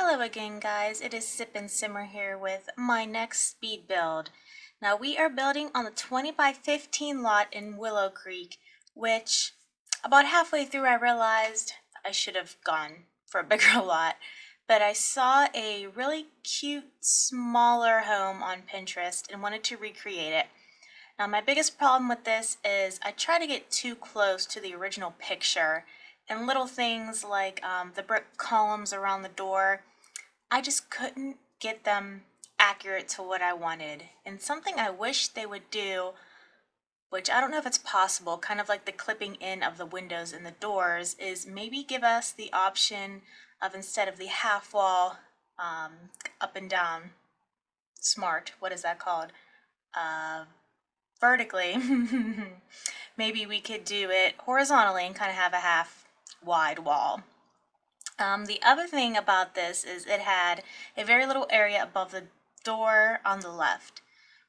Hello again, guys. It is Sip and Simmer here with my next speed build. Now we are building on the 20 by 15 lot in Willow Creek, which about halfway through I realized I should have gone for a bigger lot. But I saw a really cute, smaller home on Pinterest and wanted to recreate it. Now my biggest problem with this is I try to get too close to the original picture, and little things like the brick columns around the door, I just couldn't get them accurate to what I wanted. And something I wish they would do, which I don't know if it's possible, kind of like the clipping in of the windows and the doors, is maybe give us the option of, instead of the half wall up and down smart, what is that called? Vertically. Maybe we could do it horizontally and kind of have a half wide wall. The other thing about this is it had a very little area above the door on the left,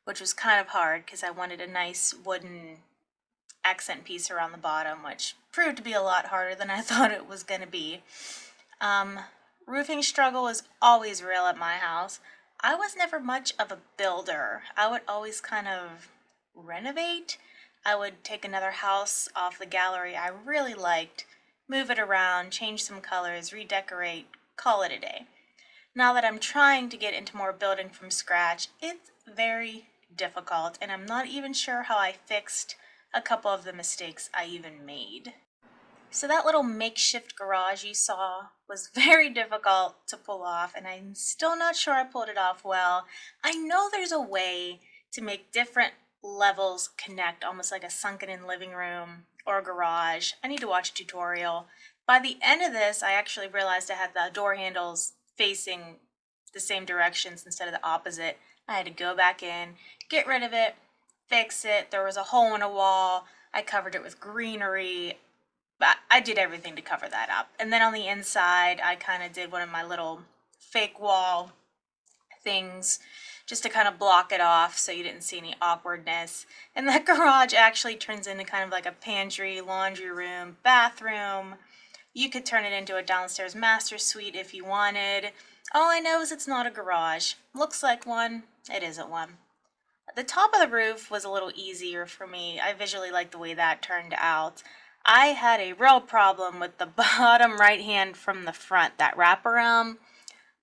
which was kind of hard because I wanted a nice wooden accent piece around the bottom, which proved to be a lot harder than I thought it was going to be. Roofing struggle is always real at my house. I was never much of a builder. I would always kind of renovate. I would take another house off the gallery I really liked, move it around, change some colors, redecorate, call it a day. Now that I'm trying to get into more building from scratch, it's very difficult, and I'm not even sure how I fixed a couple of the mistakes I even made. So that little makeshift garage you saw was very difficult to pull off, and I'm still not sure I pulled it off well. I know there's a way to make different levels connect, almost like a sunken-in living room or a garage. I need to watch a tutorial. By the end of this, I actually realized I had the door handles facing the same directions instead of the opposite. I had to go back in, get rid of it, fix it. There was a hole in a wall. I covered it with greenery. I did everything to cover that up. And then on the inside, I kind of did one of my little fake wall things just to kind of block it off so you didn't see any awkwardness. And that garage actually turns into kind of like a pantry, laundry room, bathroom. You could turn it into a downstairs master suite if you wanted. All I know is it's not a garage. Looks like one, it isn't one. The top of the roof was a little easier for me. I visually like the way that turned out. I had a real problem with the bottom right hand from the front, that wraparound.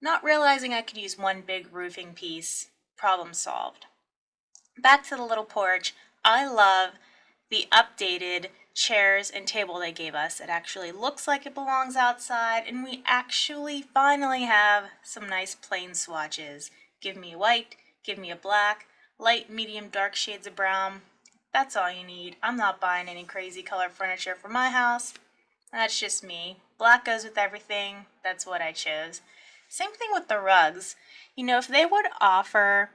Not realizing I could use one big roofing piece. Problem solved. Back to the little porch. I love the updated chairs and table they gave us. It actually looks like it belongs outside, and we actually finally have some nice plain swatches. Give me a white, give me a black, light, medium, dark shades of brown. That's all you need. I'm not buying any crazy color furniture for my house. That's just me. Black goes with everything. That's what I chose. Same thing with the rugs. You know, if they would offer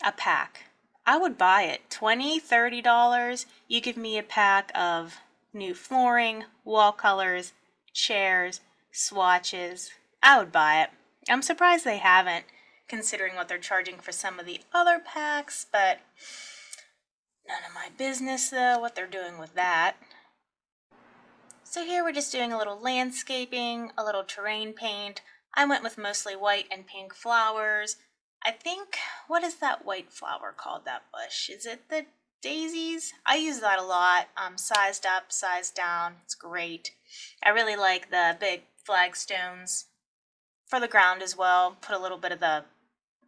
a pack, I would buy it. $20, $30. You give me a pack of new flooring, wall colors, chairs, swatches. I would buy it. I'm surprised they haven't, considering what they're charging for some of the other packs, but none of my business though, what they're doing with that. So here we're just doing a little landscaping, a little terrain paint. I went with mostly white and pink flowers. I think, what is that white flower called, that bush? Is it the daisies? I use that a lot. Sized up, sized down. It's great. I really like the big flagstones for the ground as well. Put a little bit of the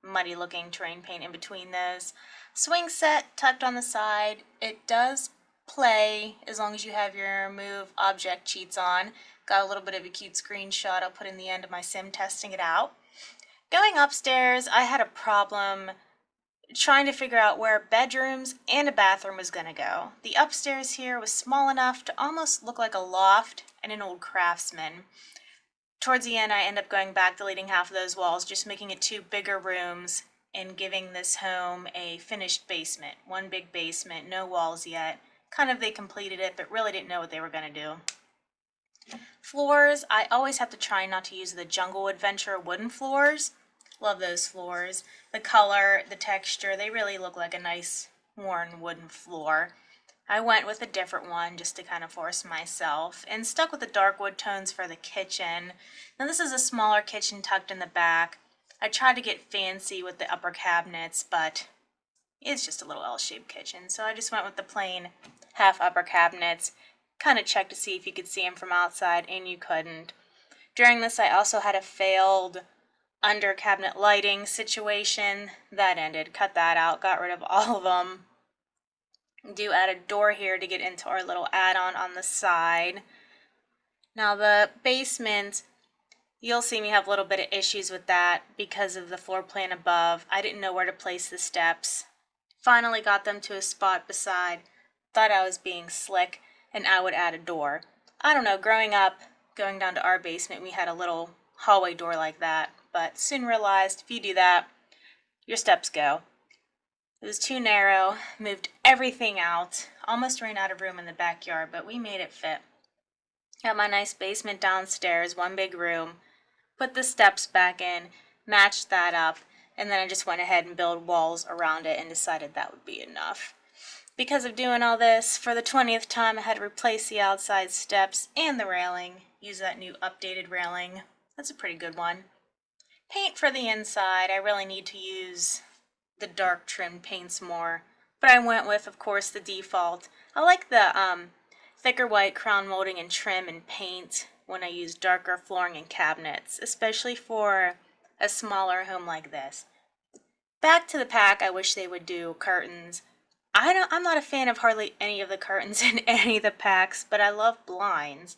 muddy looking terrain paint in between those. Swing set tucked on the side. It does play as long as you have your move object cheats on. Got a little bit of a cute screenshot I'll put in the end of my sim testing it out. Going upstairs, I had a problem trying to figure out where bedrooms and a bathroom was going to go. The upstairs here was small enough to almost look like a loft and an old craftsman. Towards the end, I end up going back, deleting half of those walls, just making it two bigger rooms and giving this home a finished basement. One big basement, no walls yet. Kind of they completed it, but really didn't know what they were going to do. Floors, I always have to try not to use the Jungle Adventure wooden floors. Love those floors. The color, the texture, they really look like a nice worn wooden floor. I went with a different one just to kind of force myself and stuck with the dark wood tones for the kitchen. Now this is a smaller kitchen tucked in the back. I tried to get fancy with the upper cabinets, but it's just a little L-shaped kitchen, so I just went with the plain half upper cabinets. Kind of checked to see if you could see them from outside, and you couldn't. During this, I also had a failed under cabinet lighting situation. That ended. Cut that out. Got rid of all of them. Do add a door here to get into our little add-on on the side. Now the basement, you'll see me have a little bit of issues with that because of the floor plan above. I didn't know where to place the steps. Finally got them to a spot beside. Thought I was being slick and I would add a door. I don't know, growing up, going down to our basement, we had a little hallway door like that, but soon realized if you do that, your steps go. It was too narrow, moved everything out, almost ran out of room in the backyard, but we made it fit. Got my nice basement downstairs, one big room, put the steps back in, matched that up, and then I just went ahead and built walls around it and decided that would be enough. Because of doing all this, for the 20th time I had to replace the outside steps and the railing, use that new updated railing. That's a pretty good one. Paint for the inside, I really need to use the dark trimmed paints more, but I went with, of course, the default. I like the thicker white crown molding and trim and paint when I use darker flooring and cabinets, especially for a smaller home like this. Back to the pack, I wish they would do curtains. I'm not a fan of hardly any of the curtains in any of the packs, but I love blinds.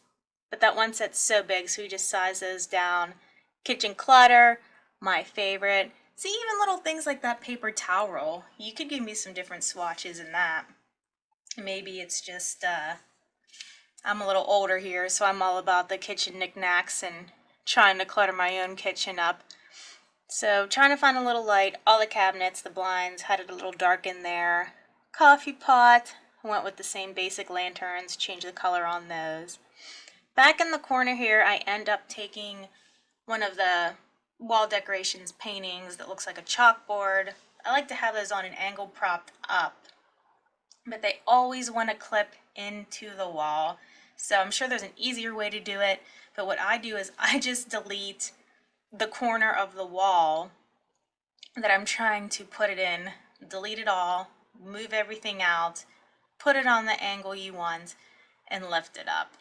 But that one set's so big, so we just size those down. Kitchen clutter, my favorite. See, even little things like that paper towel roll. You could give me some different swatches in that. Maybe it's just, I'm a little older here, so I'm all about the kitchen knickknacks and trying to clutter my own kitchen up. So trying to find a little light, all the cabinets, the blinds, had it a little dark in there. Coffee pot, I went with the same basic lanterns, changed the color on those. Back in the corner here, I end up taking one of the wall decorations paintings that looks like a chalkboard. I like to have those on an angle propped up, but they always want to clip into the wall. So I'm sure there's an easier way to do it, but what I do is I just delete the corner of the wall that I'm trying to put it in, delete it all, move everything out, put it on the angle you want, and lift it up.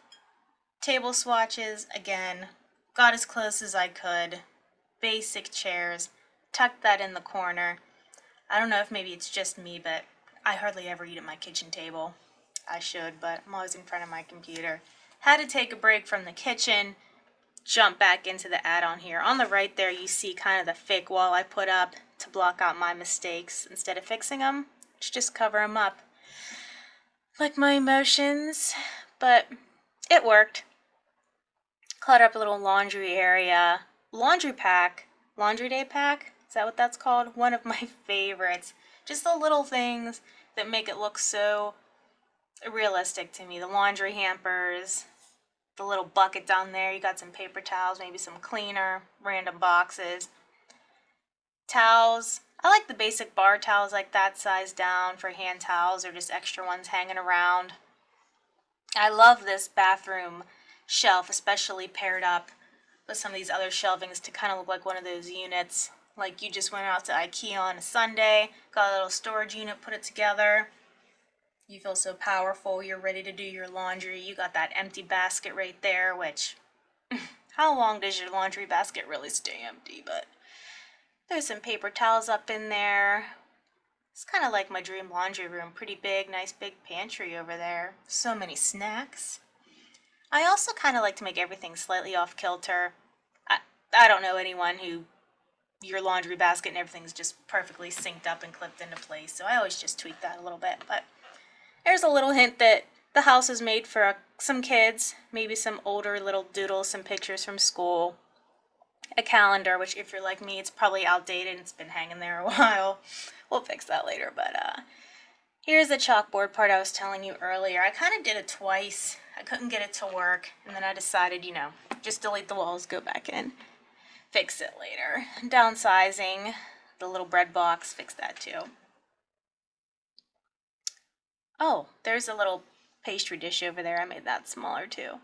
Table swatches, again, got as close as I could. Basic chairs, tucked that in the corner. I don't know if maybe it's just me, but I hardly ever eat at my kitchen table. I should, but I'm always in front of my computer. Had to take a break from the kitchen, jump back into the add-on here. On the right there, you see kind of the fake wall I put up to block out my mistakes. Instead of fixing them, just cover them up. Like my emotions, but it worked. Clutter up a little laundry area. Laundry pack, laundry day pack, is that what that's called? One of my favorites. Just the little things that make it look so realistic to me. The laundry hampers, the little bucket down there, you got some paper towels, maybe some cleaner, random boxes. Towels, I like the basic bar towels like that size down for hand towels or just extra ones hanging around. I love this bathroom shelf, especially paired up with some of these other shelvings to kind of look like one of those units, like you just went out to IKEA on a Sunday, got a little storage unit, put it together. You feel so powerful, you're ready to do your laundry. You got that empty basket right there, which, how long does your laundry basket really stay empty? But there's some paper towels up in there. It's kind of like my dream laundry room, pretty big, nice big pantry over there. So many snacks. I also kind of like to make everything slightly off kilter. I don't know anyone who your laundry basket and everything's just perfectly synced up and clipped into place, so I always just tweak that a little bit. But there's a little hint that the house is made for some kids, maybe some older little doodles, some pictures from school, a calendar, which if you're like me, it's probably outdated and it's been hanging there a while. We'll fix that later, but here's the chalkboard part I was telling you earlier. I kind of did it twice. I couldn't get it to work, and then I decided, just delete the walls, go back in, fix it later. Downsizing, the little bread box, fix that too. Oh, there's a little pastry dish over there. I made that smaller too.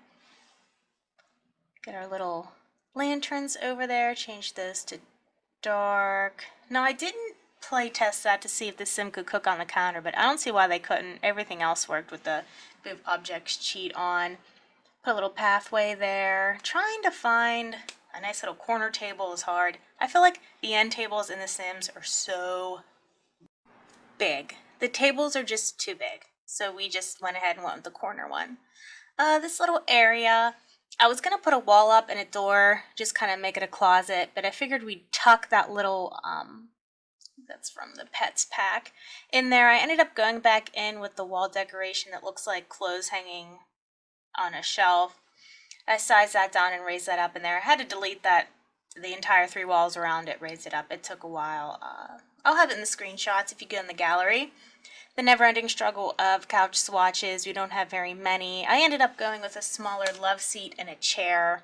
Get our little lanterns over there. Change this to dark. Now I didn't play test that to see if the sim could cook on the counter, but I don't see why they couldn't. Everything else worked with the Move Objects cheat on. Put a little pathway there. Trying to find a nice little corner table is hard. I feel like the end tables in the Sims are so big. The tables are just too big. So we just went ahead and went with the corner one. This little area, I was going to put a wall up and a door, just kind of make it a closet, but I figured we'd tuck that little, that's from the Pets pack, in there. I ended up going back in with the wall decoration that looks like clothes hanging on a shelf. I sized that down and raised that up in there. I had to delete that, the entire 3 walls around it, raise it up. It took a while. I'll have it in the screenshots if you go in the gallery. The never-ending struggle of couch swatches. We don't have very many. I ended up going with a smaller love seat and a chair.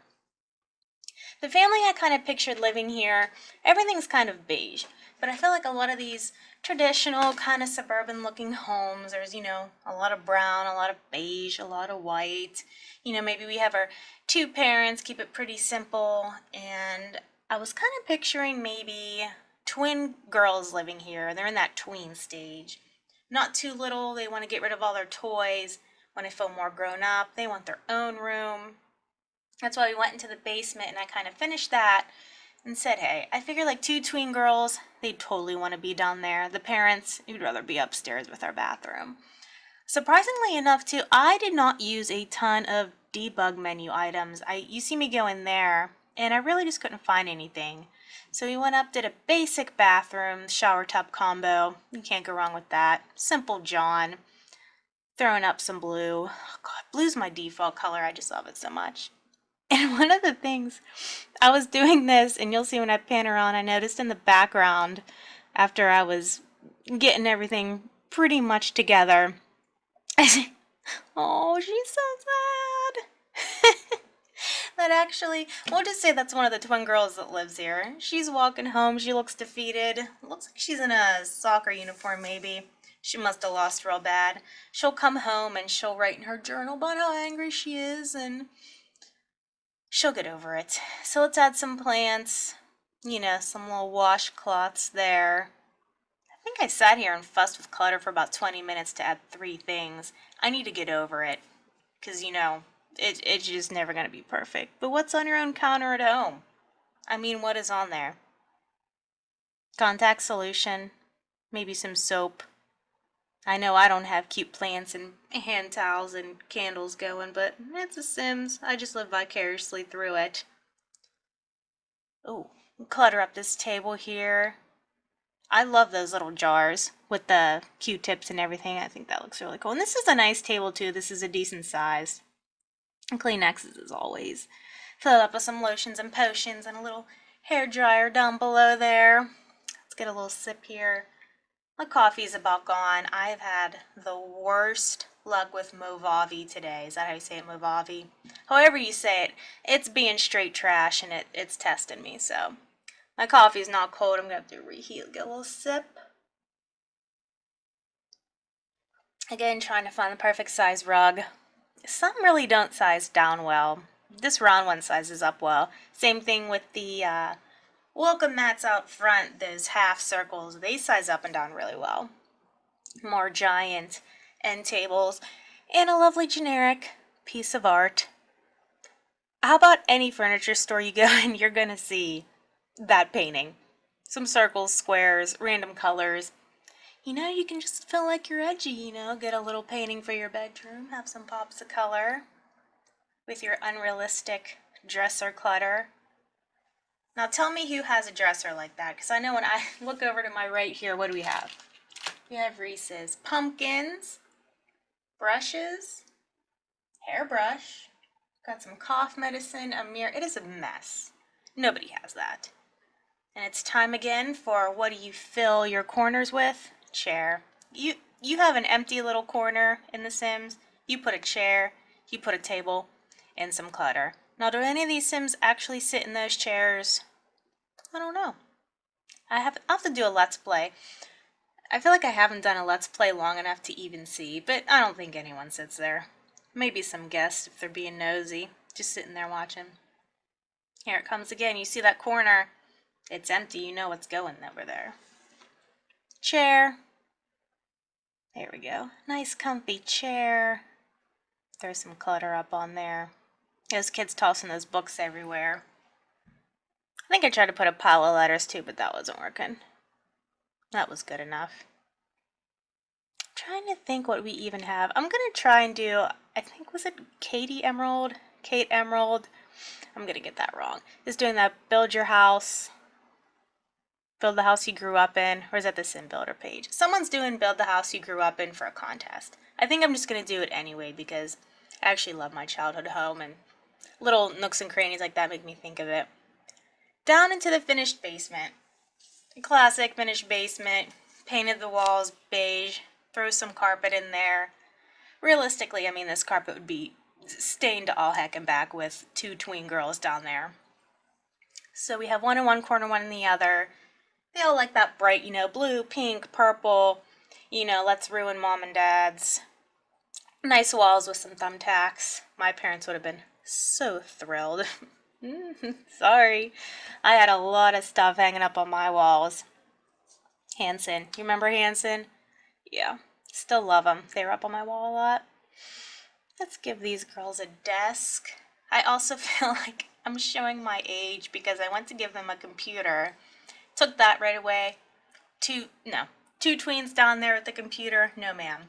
The family I kind of pictured living here, everything's kind of beige. But I feel like a lot of these traditional kind of suburban looking homes, there's, you know, a lot of brown, a lot of beige, a lot of white. You know, maybe we have our 2 parents, keep it pretty simple. And I was kind of picturing maybe twin girls living here. They're in that tween stage. Not too little, they want to get rid of all their toys. When they feel more grown up, they want their own room. That's why we went into the basement and I kind of finished that and said, hey, I figure like 2 tween girls, they'd totally want to be down there. The parents, you'd rather be upstairs with our bathroom. Surprisingly enough too, I did not use a ton of debug menu items. You see me go in there and I really just couldn't find anything. So we went up, did a basic bathroom, shower tub combo. You can't go wrong with that. Simple John. Throwing up some blue. Oh God, blue's my default color. I just love it so much. And one of the things, I was doing this, and you'll see when I pan around, I noticed in the background, after I was getting everything pretty much together, I said, oh, she's so sad. That actually, we'll just say that's one of the twin girls that lives here. She's walking home. She looks defeated. Looks like she's in a soccer uniform, maybe. She must have lost real bad. She'll come home and she'll write in her journal about how angry she is, and she'll get over it. So let's add some plants. You know, some little washcloths there. I think I sat here and fussed with clutter for about 20 minutes to add 3 things. I need to get over it. Because, you know, it's just never going to be perfect. But what's on your own counter at home? I mean, what is on there? Contact solution. Maybe some soap. I know I don't have cute plants and hand towels and candles going, but it's a Sims. I just live vicariously through it. Oh, clutter up this table here. I love those little jars with the Q-tips and everything. I think that looks really cool. And this is a nice table too. This is a decent size. And Kleenexes as always. Fill it up with some lotions and potions and a little hair dryer down below there. Let's get a little sip here. My coffee's about gone. I've had the worst luck with Movavi today. Is that how you say it, Movavi? However you say it, it's being straight trash and it's testing me, so. My coffee's not cold. I'm going to have to reheat, get a little sip. Again, trying to find the perfect size rug. Some really don't size down well. This round one sizes up well. Same thing with the welcome mats out front, those half circles. They size up and down really well. More giant end tables. And a lovely generic piece of art. How about any furniture store you go and you're going to see that painting? Some circles, squares, random colors. You know, you can just feel like you're edgy, you know, get a little painting for your bedroom, have some pops of color with your unrealistic dresser clutter. Now tell me who has a dresser like that, because I know when I look over to my right here, what do we have? We have Reese's pumpkins, brushes, hairbrush, got some cough medicine, a mirror. It is a mess. Nobody has that. And it's time again for what do you fill your corners with? Chair. You have an empty little corner in The Sims. You put a chair, you put a table, and some clutter. Now, do any of these Sims actually sit in those chairs? I don't know. I'll have to do a Let's Play. I feel like I haven't done a Let's Play long enough to even see, but I don't think anyone sits there. Maybe some guests if they're being nosy, just sitting there watching. Here it comes again. You see that corner? It's empty. You know what's going over there. Chair. There we go. Nice comfy chair. Throw some clutter up on there. Those kids tossing those books everywhere. I think I tried to put a pile of letters too, but that wasn't working. That was good enough. I'm trying to think what we even have. I'm going to try and do, I think, was it Katie Emerald? Kate Emerald? I'm going to get that wrong. Is doing that build your house. Build the house you grew up in. Or is that the Sim Builder page? Someone's doing build the house you grew up in for a contest. I think I'm just going to do it anyway because I actually love my childhood home and little nooks and crannies like that make me think of it. Down into the finished basement. Classic finished basement. Painted the walls beige. Throw some carpet in there. Realistically, I mean, this carpet would be stained to all heck and back with two tween girls down there. So we have one in one corner, one in the other. They all like that bright, blue, pink, purple, let's ruin mom and dad's. Nice walls with some thumbtacks. My parents would have been so thrilled. Sorry. I had a lot of stuff hanging up on my walls. Hanson. You remember Hanson? Yeah. Still love them. They were up on my wall a lot. Let's give these girls a desk. I also feel like I'm showing my age because I went to give them a computer. Took that right away. Two tweens down there with the computer. No, ma'am.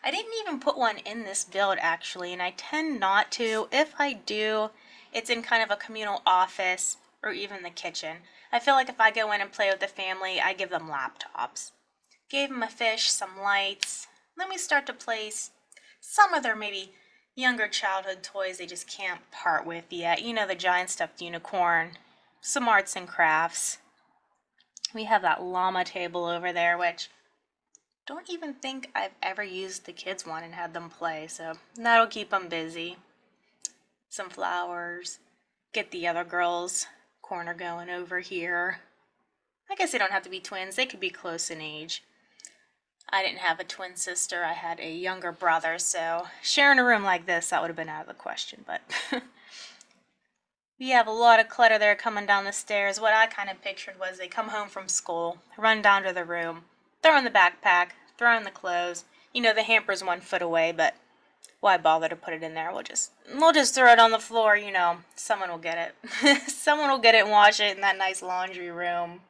I didn't even put one in this build, actually, and I tend not to. If I do, it's in kind of a communal office or even the kitchen. I feel like if I go in and play with the family, I give them laptops. Gave them a fish, some lights. Then we start to place some of their maybe younger childhood toys they just can't part with yet. The giant stuffed unicorn. Some arts and crafts. We have that llama table over there, which don't even think I've ever used the kids one and had them play, so that'll keep them busy. Some flowers. Get the other girls' corner going over here. I guess they don't have to be twins. They could be close in age. I didn't have a twin sister. I had a younger brother, so sharing a room like this, that would have been out of the question, but we have a lot of clutter there coming down the stairs. What I kind of pictured was they come home from school, run down to the room, throw in the backpack, throw in the clothes. The hamper's 1 foot away, but why bother to put it in there? We'll just throw it on the floor, Someone will get it. Someone will get it and wash it in that nice laundry room.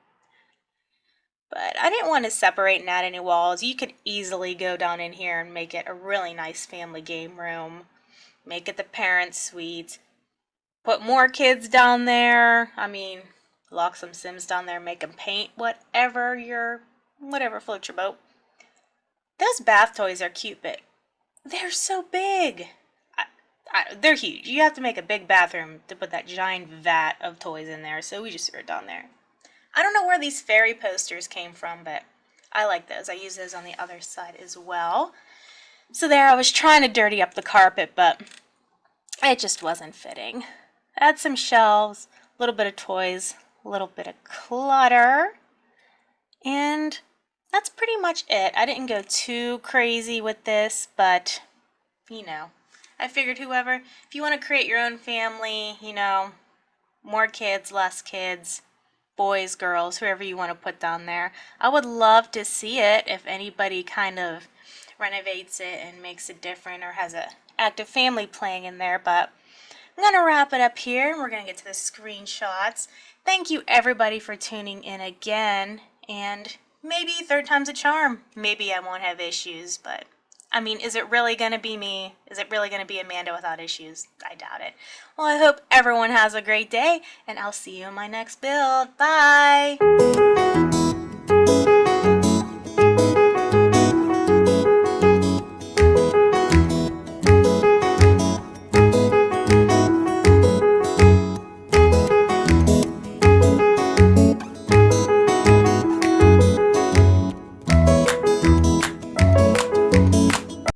But I didn't want to separate and add any walls. You could easily go down in here and make it a really nice family game room. Make it the parents' suite. Put more kids down there. I mean, lock some Sims down there, make them paint, whatever floats your boat. Those bath toys are cute, but they're so big. They're huge. You have to make a big bathroom to put that giant vat of toys in there, so we just threw it down there. I don't know where these fairy posters came from, but I like those. I use those on the other side as well. So there, I was trying to dirty up the carpet, but it just wasn't fitting. Add some shelves, a little bit of toys, a little bit of clutter, and that's pretty much it. I didn't go too crazy with this, but, I figured if you want to create your own family, more kids, less kids, boys, girls, whoever you want to put down there, I would love to see it if anybody kind of renovates it and makes it different or has an active family playing in there, but I'm going to wrap it up here, and we're going to get to the screenshots. Thank you, everybody, for tuning in again, and maybe third time's a charm. Maybe I won't have issues, but, is it really going to be me? Is it really going to be Amanda without issues? I doubt it. Well, I hope everyone has a great day, and I'll see you in my next build. Bye!